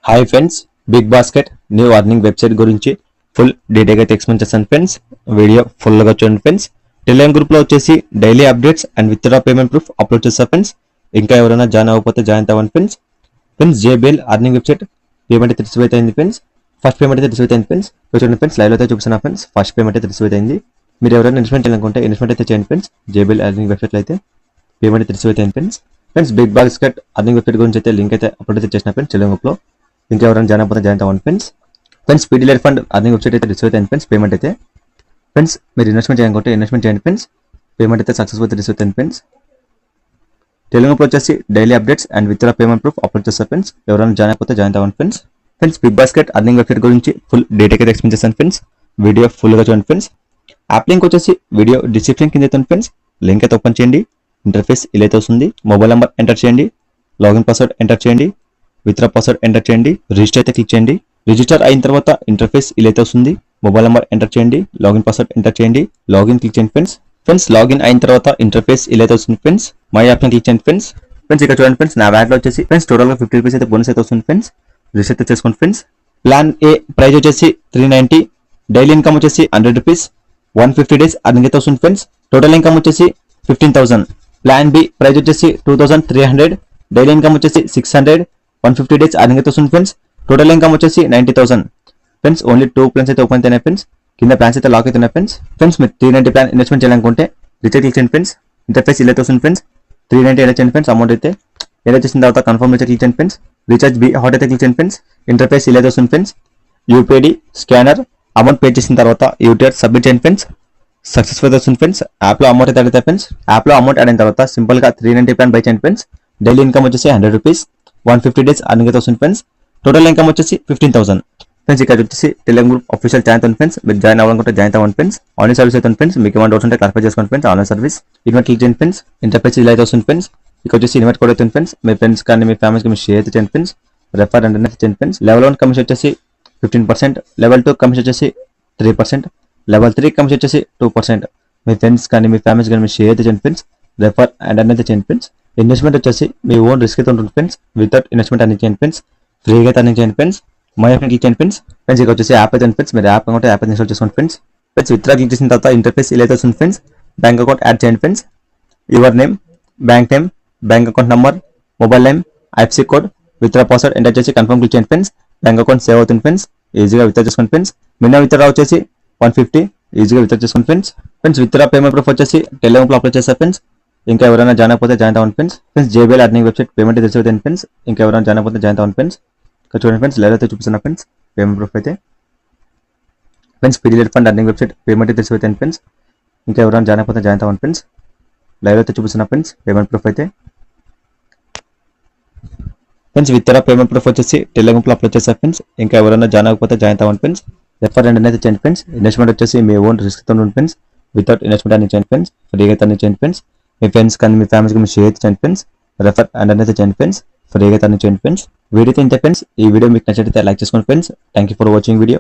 Hi friends, Big Basket new earning website గురించి full డీటెయిల్గా అయితే ఎక్స్ప్లెయిన్ చేస్తాను ఫ్రెండ్స్. వీడియో ఫుల్గా చూడండి ఫ్రెండ్స్. టెలిగ్రామ్ గ్రూప్లో వచ్చేసి daily updates and withdraw payment proof upload చేస్తా ఫ్రెండ్స్. ఇంకా ఎవరైనా జాయిన్ అవ్వకపోతే జాయిన్ అవ్వండి friends. JBL earning website payment అయితే రిసీవ్ అయితే అయింది ఫ్రెండ్స్. ఫస్ట్ పేమెంట్ అయితే రిసీవ్ అయింది ఫ్రెండ్స్. చూడండి ఫ్రెండ్స్, లైవ్లో అయితే చూపిస్తున్నా ఫ్రెండ్స్. ఫస్ట్ పేమెంట్ అయితే రిసీవ్ అయింది. మీరు ఎవరైనా ఇన్వెస్ట్మెంట్ చేయాలనుకుంటే ఇన్వెస్ట్మెంట్ అయితే చేయండి ఫ్రెండ్స్. జేబిఎల్ అర్నింగ్ వెబ్సైట్లో అయితే పేమెంట్ అయితే రిసీవ్ అయితే అయింది friends. Big Basket earning website గురించి అయితే లింక్ అయితే అప్లోడ్ అయితే చేసిన ఫ్రెండ్స్ టెలిగ్రామ్ గ్రూప్లో. ఇంకా ఎవరైనా జాయిన్ అయిపోతే జాయిన్ అవ్వండి friends. Pidilite fund earning website అయితే రిసీవ్ అయింది ఫ్రెండ్స్. పేమెంట్ అయితే ఫ్రెండ్స్ మీరు ఇన్వెస్ట్మెంట్ చేయాలనుకుంటే ఇన్వెస్ట్మెంట్ చేయండి ఫ్రెండ్స్. పేమెంట్ అయితే సక్సెస్ఫుల్ అయితే రిసీవ్ అయింది ఫ్రెండ్స్. టెలిగ్రామ్ వచ్చేసి daily updates and withdraw payment proof upload చేస్తారు ఫ్రెండ్స్. ఎవరైనా జాయిన్ అయిపోతే జాయిన్ అవ్వండి friends. Big Basket earning website గురించి ఫుల్ డీటెయిల్ అయితే ఎక్స్ప్లెయిన్ చేస్తాను ఫ్రెండ్స్. వీడియో ఫుల్గా చూడండి ఫ్రెండ్స్. యాప్ లింక్ వచ్చేసి వీడియో డిస్క్రిప్షన్ కింద అయితే ఫ్రెండ్స్. లింక్ అయితే ఓపెన్ చేయండి. ఇంటర్ఫేస్ ఇలా అయితే వస్తుంది. మొబైల్ నెంబర్ ఎంటర్ చేయండి. లాగిన్ పాస్వర్డ్ ఎంటర్ చేయండి. విత్డ్రా పాస్వర్డ్ ఎంటర్ చేయండి. రిజిస్టర్ అయితే క్లిక్ చేయండి. రిజిస్టర్ అయిన తర్వాత ఇంటర్ఫేస్ ఇలా అయితే వస్తుంది. మొబైల్ నెంబర్ ఎంటర్ చేయండి. లాగిన్ పాస్వర్డ్ ఎంటర్ చేయండి. లాగిన్ క్లిక్ చేయండి ఫ్రెండ్స్. లాగిన్ అయిన తర్వాత ఇంటర్ఫేస్ ఇలా అయితే వస్తుంది ఫ్రెండ్స్. మై యాప్ ని క్లిక్ చేయండి ఫ్రెండ్స్. ఇక్కడ చూడండి ఫ్రెండ్స్, నా వ్యాట్లో వచ్చేసి ఫ్రెండ్స్ టోటల్ గా 50 రూపీస్ అయితే బోనస్ అయితే వస్తుంది ఫ్రెండ్స్. రిజిస్టర్ అయితే చేసుకోండి ఫ్రెండ్స్. ప్లాన్ ఏ ప్రైస్ వచ్చేసి 390. డైలీ ఇన్కమ్ వచ్చేసి 100 రూపీస్. 150 డేస్ అర్నింగ్ అయితే వస్తుంది ఫ్రెండ్స్. టోటల్ ఇన్కమ్ వచ్చేసి 15,000. ప్లాన్ బి ప్రైస్ వచ్చేసి 2300. డైలీ ఇన్కమ్ వచ్చేసి 600. 150 డేస్ అర్నింగ్ అయితే వస్తుంది ఫ్రెండ్స్. టోటల్ ఇన్కమ్ వచ్చేసి 90,000 ఫ్రెండ్స్. ఓన్లీ 2 ప్లాన్స్ అయితే ఓపెన్ అయినాయి ఫ్రెండ్స్. కింద ప్లాన్స్ అయితే లాక్ అవుతున్నాయి ఫ్రెండ్స్. మీరు 390 ప్లాన్ ఇన్వెస్ట్మెంట్ చేయాలనుకుంటే రీచార్జ్ క్లిక్ చేయండి ఫ్రెండ్స్. ఇంటర్ఫేస్ ఇలా అయితే వస్తుంది ఫ్రెండ్స్. 390 ఎలా చేయండి ఫ్రెండ్స్. అమౌంట్ అయితే ఎలా చేసిన తర్వాత కన్ఫర్మ్ అయితే క్లిక్ చేయండి ఫ్రెండ్స్. రీచార్జ్ బి హాట్ అయితే క్లిక్ చేయండి ఫ్రెండ్స్. ఇంటర్ఫేస్ ఇలా అయితే వస్తుంది friends. UPI ID scanner amount pay చేసిన తర్వాత యూటీఆర్ సబ్మిట్ చేయండి ఫ్రెండ్స్. సక్సెస్ఫుల్ వస్తుంది ఫ్రెండ్స్. యాప్ లో అమౌంట్ అయితే అడుగుతాయి ఫ్రెండ్స్. యాప్ లో అమౌంట్ అయిన తర్వాత సింపుల్ గా 390 ప్లాన్ బై చేయండి ఫ్రెండ్స్. డైలీ ఇన్కమ్ వచ్చేసి 100 రూపీస్. 150 డేస్ అర్నింగ్ అయితే వస్తుంది ఫ్రెండ్స్. టోటల్ ఇన్కమ్ వచ్చేసి 15,000 ఫ్రెండ్స్. ఇక్కడ వచ్చేసి టెలిగ్రామ్ గ్రూప్ అఫీషియల్ ఛానల్ ఉంది ఫ్రెండ్స్. మీరు జాయిన్ అవ్వాలనుకుంటే జాయిన్ అవ్వండి ఫ్రెండ్స్. ఆన్లైన్ సర్వీస్ అయితే ఫ్రెండ్స్. మీకు ఏమైనా డౌట్స్ ఉంటే క్లారిఫై చేసుకోండి friends. Online service invite click చేయండి ఫ్రెండ్స్. ఇంటర్ఫేస్ ఇలా అయితే వస్తుంది ఫ్రెండ్స్. ఇక్కడ వచ్చేసి ఇన్వైట్ కోడ్ అయితే ఫ్రెండ్స్. మీ ఫ్రెండ్స్ కానీ మీ ఫ్యామిలీకి మీరు షేర్ అయితే చేయండి ఫ్రెండ్స్. రెఫర్ అండ్ అయితే చేయండి ఫ్రెండ్స్. లెవెల్ 1 కమిషన్ వచ్చేసి 15%. లెవెల్ 2 కమిషన్ వచ్చేసి 3%. లెవెల్ 3 కమిషన్ వచ్చేసి 2%. మీ ఫ్రెండ్స్ కానీ మీ ఫ్యామిలీస్ కానీ మీరు షేర్ అయితే చేయండి ఫ్రెండ్స్. రెఫర్ అండ్ అయితే చేయండి ఫ్రెండ్స్. ఇన్వెస్ట్మెంట్ వచ్చేసి మీ ఓన్ రిస్క్ అయితే ఉంటుంది ఫ్రెండ్స్. వితౌట్ ఇన్వెస్ట్మెంట్ అన్ని చేయండి ఫ్రెండ్స్. ఫ్రీగా అయితే అన్ని చేయండి ఫ్రెండ్స్. మై యాప్ క్లిక్ చేయండి ఫ్రెండ్స్. ఇక్కడ వచ్చేసి యాప్ అయితే ఫ్రెండ్స్. మీరు యాప్ అకౌంట్ యాప్ ఇన్స్టాల్ చేసుకోండి ఫ్రెండ్స్. విత్డ్రా క్లిక్ చేసిన తర్వాత ఇంటర్ఫేస్ ఇలా అయితే వస్తుంది ఫ్రెండ్స్. బ్యాంక్ అకౌంట్ యాడ్ చేయండి friends. Your name, bank name, bank account number, mobile name, IFC code, withdraw password enter చేసి కన్ఫర్మ్ క్లిక్ చేయండి ఫ్రెండ్స్. బ్యాంక్ అకౌంట్ సేవ్ అవుతుంది ఫ్రెండ్స్. ఈజీగా విత్డ్రా చేసుకోండి ఫ్రెండ్స్. మినిమం విత్డ్రా వచ్చేసి 150. ఈజీగా విత్డ్రా చేసుకోండి friends. Withdraw payment proof వచ్చేసి Telegram లో అప్లోడ్ చేస్తారు ఫ్రెండ్స్. ఇంకా ఎవరైనా జాయిన్ అయిపోతే జాయిన్ అవ్వండి friends. JBL earning website payment receive అవుతుంది ఫ్రెండ్స్. ఇంకా ఎవరైనా జాయిన్ అయిపోతే జాయిన్ అవ్వండి ఫ్రెండ్స్. ఇక్కడ చూడండి ఫ్రెండ్స్, లైవ్ అయితే చూపిస్తున్నా ఫ్రెండ్స్ పేమెంట్ ప్రూఫ్ అయితే friends. Pidilite fund earning website payment అయితే రిసీవ్ అవుతుంది ఫ్రెండ్స్. ఇంకా ఎవరైనా జాయిన్ అయిపోతే జాయిన్ అవ్వండి ఫ్రెండ్స్. లైవ్ అయితే చూపిస్తున్నా ఫ్రెండ్స్ పేమెంట్ ప్రూఫ్ అయితే ఫ్రెండ్స్. విత్డ్రా పేమెంట్ ప్రూఫ్ వచ్చేసి టెలిగ్రామ్ లో అప్లోడ్ చేస్తారు ఫ్రెండ్స్. ఇంకా ఎవరైనా జాయిన్ అవ్వకపోతే జాయిన్ అవ్వండి ఫ్రెండ్స్. రెఫర్ అండ్ అయితే చేయండి ఫ్రెండ్స్. ఇన్వెస్ట్మెంట్ వచ్చేసి మీ ఓన్ రిస్క్ తో ఉంటుంది ఫ్రెండ్స్. వితౌట్ ఇన్వెస్ట్మెంట్ అన్ని చేయండి ఫ్రెండ్స్. ఫ్రీగా అయితే అన్ని చేయండి ఫ్రెండ్స్. మీ ఫ్రెండ్స్ కానీ మీ ఫ్యామిలీకి మీరు షేర్ చేయండి ఫ్రెండ్స్. రెఫర్ అండ్ అయితే చేయండి ఫ్రెండ్స్. ఫ్రీగా అయితే అన్ని చేయండి ఫ్రెండ్స్. వీడియో అయితే ఇంతే ఫ్రెండ్స్. ఈ వీడియో మీకు నచ్చితే లైక్ చేసుకోండి friends. Thank you for watching video.